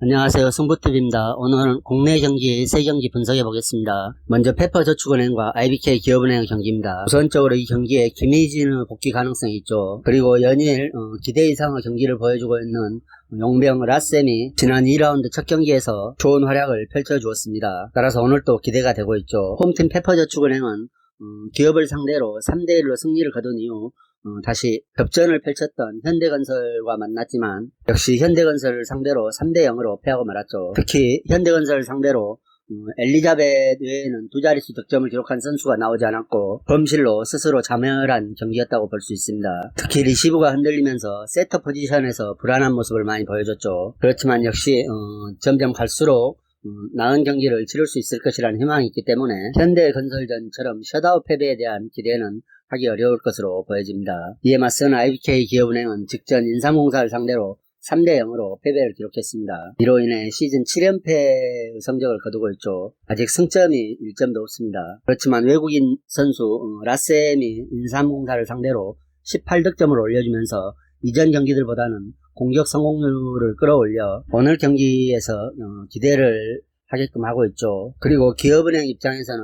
안녕하세요. 승부TV입니다. 오늘은 국내 경기 3경기 분석해 보겠습니다. 먼저 페퍼저축은행과 IBK 기업은행 경기입니다. 우선적으로 이 경기에 김희진의 복귀 가능성이 있죠. 그리고 연일 기대 이상의 경기를 보여주고 있는 용병 라셈이 지난 2라운드 첫 경기에서 좋은 활약을 펼쳐주었습니다. 따라서 오늘도 기대가 되고 있죠. 홈팀 페퍼저축은행은 기업을 상대로 3대1로 승리를 거둔 이후 다시 접전을 펼쳤던 현대건설과 만났지만 역시 현대건설을 상대로 3대0으로 패하고 말았죠. 특히 현대건설을 상대로 엘리자벳 외에는 두 자릿수 득점을 기록한 선수가 나오지 않았고 범실로 스스로 자멸한 경기였다고 볼 수 있습니다. 특히 리시브가 흔들리면서 세터 포지션에서 불안한 모습을 많이 보여줬죠. 그렇지만 역시 점점 갈수록 나은 경기를 치를 수 있을 것이라는 희망이 있기 때문에 현대건설전처럼 셧아웃 패배에 대한 기대는 하기 어려울 것으로 보여집니다. 이에 맞선 IBK 기업은행은 직전 인삼공사를 상대로 3대0으로 패배를 기록했습니다. 이로 인해 시즌 7연패의 성적을 거두고 있죠. 아직 승점이 1점도 없습니다. 그렇지만 외국인 선수 라셈이 인삼공사를 상대로 18득점을 올려주면서 이전 경기들보다는 공격 성공률을 끌어올려 오늘 경기에서 기대를 하게끔 하고 있죠. 그리고 기업은행 입장에서는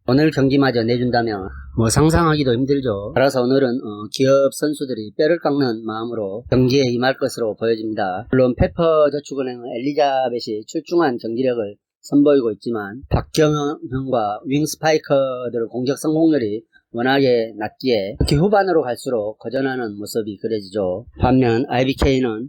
오늘 경기마저 내준다면 상상하기도 힘들죠. 따라서 오늘은 기업 선수들이 뼈를 깎는 마음으로 경기에 임할 것으로 보여집니다. 물론 페퍼저축은행은 엘리자벳이 출중한 경기력을 선보이고 있지만 박경현과 윙스파이커들의 공격 성공률이 워낙에 낮기에 특히 후반으로 갈수록 거전하는 모습이 그려지죠. 반면 IBK는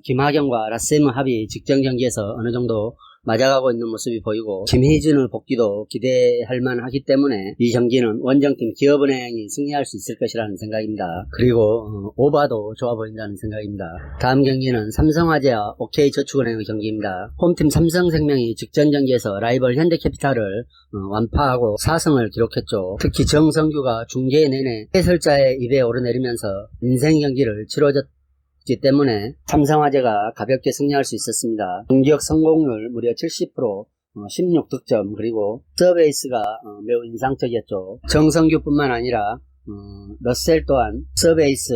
김하경과 라셈의 합이 직전 경기에서 어느 정도 맞아가고 있는 모습이 보이고 김희준의 복귀도 기대할 만하기 때문에 이 경기는 원정팀 기업은행이 승리할 수 있을 것이라는 생각입니다. 그리고 오바도 좋아 보인다는 생각입니다. 다음 경기는 삼성화재와 OK저축은행의 경기입니다. 홈팀 삼성생명이 직전 경기에서 라이벌 현대캐피탈을 완파하고 4승을 기록했죠. 특히 정성규가 중계 내내 해설자의 입에 오르내리면서 인생 경기를 치러졌기 때문에 삼성화재가 가볍게 승리할 수 있었습니다. 공격 성공률 무려 70%, 16득점, 그리고 서베이스가 매우 인상적이었죠. 정성규뿐만 아니라 러셀 또한 서베이스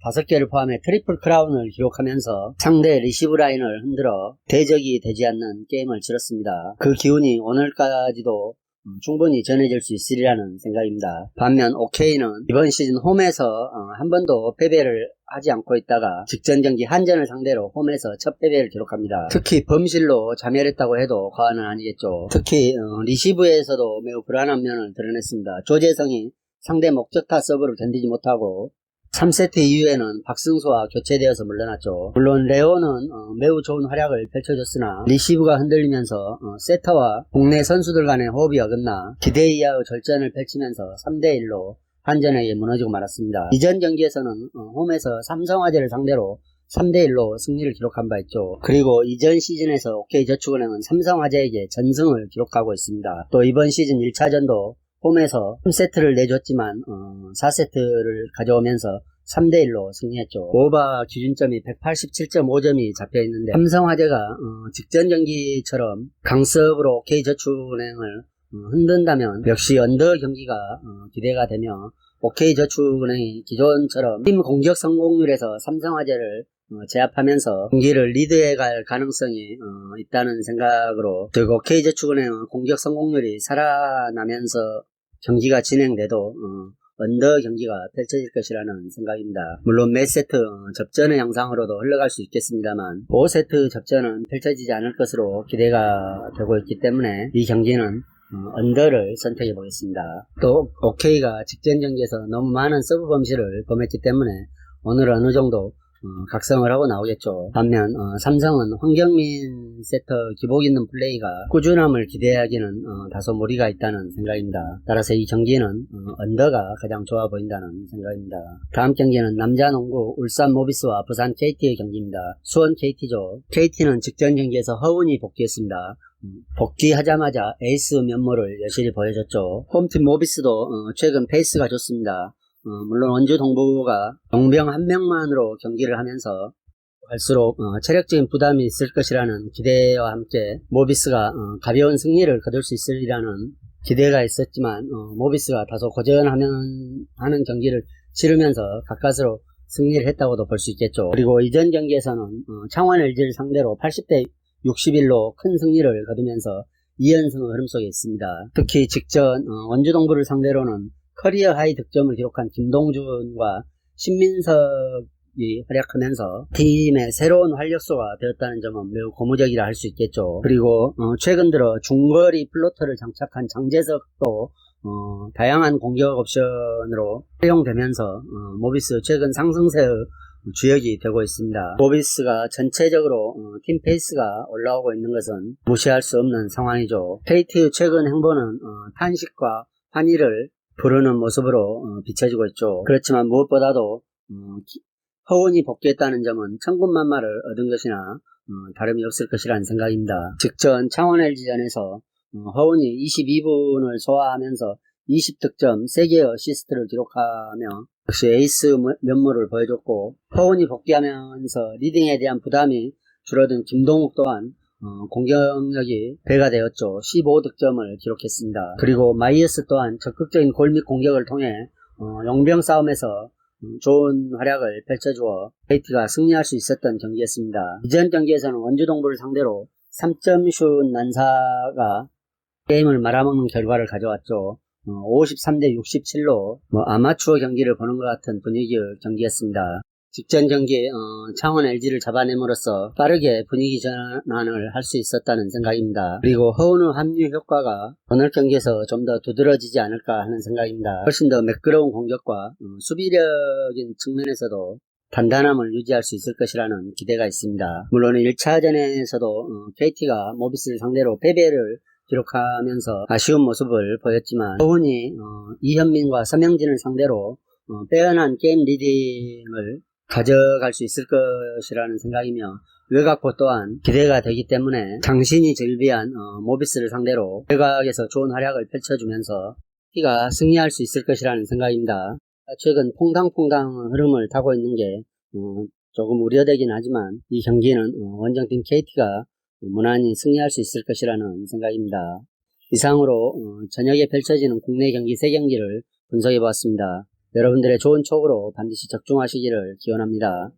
5개를 포함해 트리플 크라운을 기록하면서 상대 리시브 라인을 흔들어 대적이 되지 않는 게임을 치렀습니다. 그 기운이 오늘까지도 충분히 전해질 수 있으리라는 생각입니다. 반면 OK는 이번 시즌 홈에서 한 번도 패배를 하지 않고 있다가 직전 경기 한전을 상대로 홈에서 첫 패배를 기록합니다. 특히 범실로 자멸했다고 해도 과언은 아니겠죠. 특히 리시브에서도 매우 불안한 면을 드러냈습니다. 조재성이 상대 목적타 서브를 견디지 못하고 3세트 이후에는 박승수와 교체되어서 물러났죠. 물론 레오는 매우 좋은 활약을 펼쳐줬으나 리시브가 흔들리면서 세터와 국내 선수들 간의 호흡이 어긋나 기대 이하의 절전을 펼치면서 3대1로 한전에게 무너지고 말았습니다. 이전 경기에서는 홈에서 삼성화재를 상대로 3대1로 승리를 기록한 바 있죠. 그리고 이전 시즌에서 OK저축은행은 삼성화재에게 전승을 기록하고 있습니다. 또 이번 시즌 1차전도 홈에서 3세트를 내줬지만 4세트를 가져오면서 3대1로 승리했죠. 오바 기준점이 187.5점이 잡혀있는데 삼성화재가 직전 경기처럼 강서브로 OK저축은행을 흔든다면 역시 언더 경기가 기대가 되며 OK저축은행이 기존처럼 팀 공격 성공률에서 삼성화재를 제압하면서 경기를 리드해 갈 가능성이 있다는 생각으로 그리고 OK저축은행은 공격 성공률이 살아나면서 경기가 진행돼도 언더 경기가 펼쳐질 것이라는 생각입니다. 물론 매 세트 접전의 양상으로도 흘러갈 수 있겠습니다만 5세트 접전은 펼쳐지지 않을 것으로 기대가 되고 있기 때문에 이 경기는 언더를 선택해 보겠습니다. 또 OK가 직전 경기에서 너무 많은 서브 범실을 범했기 때문에 오늘 어느 정도 각성을 하고 나오겠죠. 반면 삼성은 황경민 세터 기복 있는 플레이가 꾸준함을 기대하기는 다소 무리가 있다는 생각입니다. 따라서 이 경기는 언더가 가장 좋아 보인다는 생각입니다. 다음 경기는 남자농구 울산 모비스와 부산 KT의 경기입니다. 수원 KT죠. KT는 직전 경기에서 허운이 복귀했습니다. 복귀하자마자 에이스 면모를 여실히 보여줬죠. 홈팀 모비스도 최근 페이스가 좋습니다. 물론 원주 동부가 용병 한 명만으로 경기를 하면서 갈수록 체력적인 부담이 있을 것이라는 기대와 함께 모비스가 가벼운 승리를 거둘 수 있으리라는 기대가 있었지만 모비스가 다소 고전하는 경기를 치르면서 가까스로 승리를 했다고도 볼 수 있겠죠. 그리고 이전 경기에서는 창원 LG를 상대로 80대 60일로 큰 승리를 거두면서 2연승의 흐름 속에 있습니다. 특히 직전 원주동부를 상대로는 커리어 하이 득점을 기록한 김동준과 신민석이 활약하면서 팀의 새로운 활력소가 되었다는 점은 매우 고무적이라 할 수 있겠죠. 그리고 최근 들어 중거리 플로터를 장착한 장재석도 다양한 공격 옵션으로 활용되면서 모비스 최근 상승세의 주역이 되고 있습니다. 모비스가 전체적으로 팀 페이스가 올라오고 있는 것은 무시할 수 없는 상황이죠. KT의 최근 행보는 탄식과 환희를 부르는 모습으로 비춰지고 있죠. 그렇지만 무엇보다도 허운이 복귀했다는 점은 천군만마를 얻은 것이나 다름이 없을 것이라는 생각입니다. 직전 창원 LG전에서 허운이 22분을 소화하면서 20득점, 3개의 어시스트를 기록하며 역시 에이스 면모를 보여줬고, 허운이 복귀하면서 리딩에 대한 부담이 줄어든 김동욱 또한 공격력이 배가 되었죠. 15득점을 기록했습니다. 그리고 마이어스 또한 적극적인 골 및 공격을 통해 용병 싸움에서 좋은 활약을 펼쳐주어 KT가 승리할 수 있었던 경기였습니다. 이전 경기에서는 원주동부를 상대로 3점슛 난사가 게임을 말아먹는 결과를 가져왔죠. 53대 67로 아마추어 경기를 보는 것 같은 분위기의 경기였습니다. 직전 경기에 창원 LG를 잡아냄으로써 빠르게 분위기 전환을 할 수 있었다는 생각입니다. 그리고 허운의 합류 효과가 오늘 경기에서 좀 더 두드러지지 않을까 하는 생각입니다. 훨씬 더 매끄러운 공격과 수비력인 측면에서도 단단함을 유지할 수 있을 것이라는 기대가 있습니다. 물론 1차전에서도 KT가 모비스를 상대로 패배를 기록하면서 아쉬운 모습을 보였지만 허운이 이현민과 서명진을 상대로 빼어난 게임 리딩을 가져갈 수 있을 것이라는 생각이며 외곽포 또한 기대가 되기 때문에 장신이 즐비한 모비스를 상대로 외곽에서 좋은 활약을 펼쳐주면서 KT가 승리할 수 있을 것이라는 생각입니다. 최근 퐁당퐁당 흐름을 타고 있는 게 조금 우려되긴 하지만 이 경기는 원정팀 KT가 무난히 승리할 수 있을 것이라는 생각입니다. 이상으로 저녁에 펼쳐지는 국내 경기 3경기를 분석해 보았습니다. 여러분들의 좋은 촉으로 반드시 적중하시기를 기원합니다.